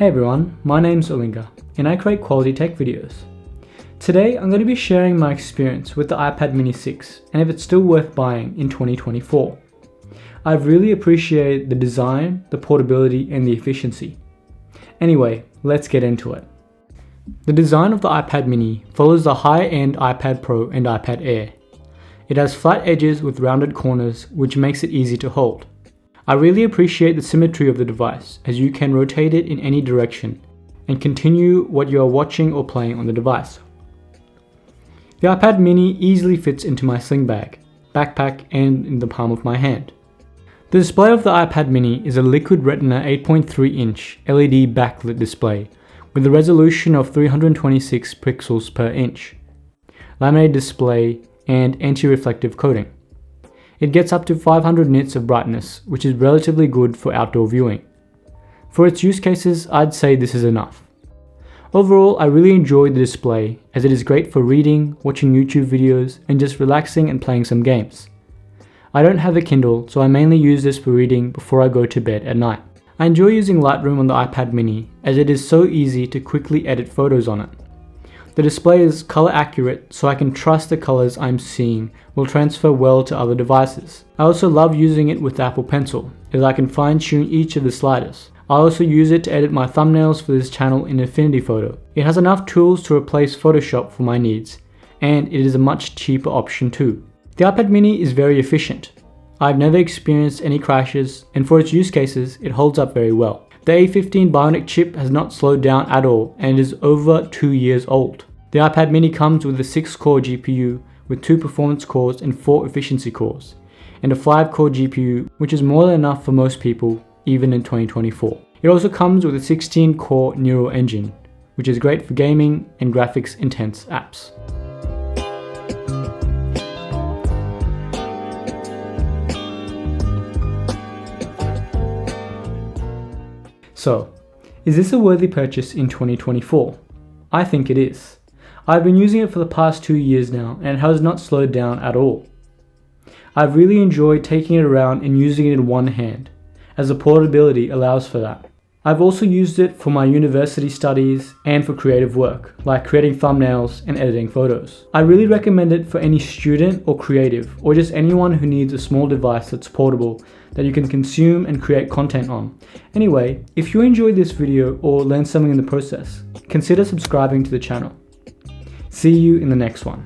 Hey everyone, my name's Olinga and I create quality tech videos. Today I'm going to be sharing my experience with the iPad mini 6 and if it's still worth buying in 2024. I've really appreciated the design, the portability and the efficiency. Anyway, let's get into it. The design of the iPad mini follows the high-end iPad Pro and iPad Air. It has flat edges with rounded corners which makes it easy to hold. I really appreciate the symmetry of the device as you can rotate it in any direction and continue what you are watching or playing on the device. The iPad mini easily fits into my sling bag, backpack and in the palm of my hand. The display of the iPad mini is a liquid retina 8.3-inch LED backlit display with a resolution of 326 pixels per inch, laminated display and anti-reflective coating. It gets up to 500 nits of brightness, which is relatively good for outdoor viewing. For its use cases, I'd say this is enough. Overall, I really enjoyed the display as it is great for reading, watching YouTube videos, and just relaxing and playing some games. I don't have a Kindle, so I mainly use this for reading before I go to bed at night. I enjoy using Lightroom on the iPad mini as it is so easy to quickly edit photos on it. The display is color accurate, so I can trust the colors I'm seeing will transfer well to other devices. I also love using it with Apple Pencil, as I can fine tune each of the sliders. I also use it to edit my thumbnails for this channel in Affinity Photo. It has enough tools to replace Photoshop for my needs, and it is a much cheaper option too. The iPad mini is very efficient. I've never experienced any crashes, and for its use cases, it holds up very well. The A15 Bionic chip has not slowed down at all and is over 2 years old. The iPad mini comes with a 6-core GPU with 2 performance cores and 4 efficiency cores, and a 5-core GPU which is more than enough for most people even in 2024. It also comes with a 16-core neural engine, which is great for gaming and graphics intense apps. So, is this a worthy purchase in 2024? I think it is. I've been using it for the past 2 years now and it has not slowed down at all. I've really enjoyed taking it around and using it in one hand, as the portability allows for that. I've also used it for my university studies and for creative work, like creating thumbnails and editing photos. I really recommend it for any student or creative, or just anyone who needs a small device that's portable that you can consume and create content on. Anyway, if you enjoyed this video or learned something in the process, consider subscribing to the channel. See you in the next one.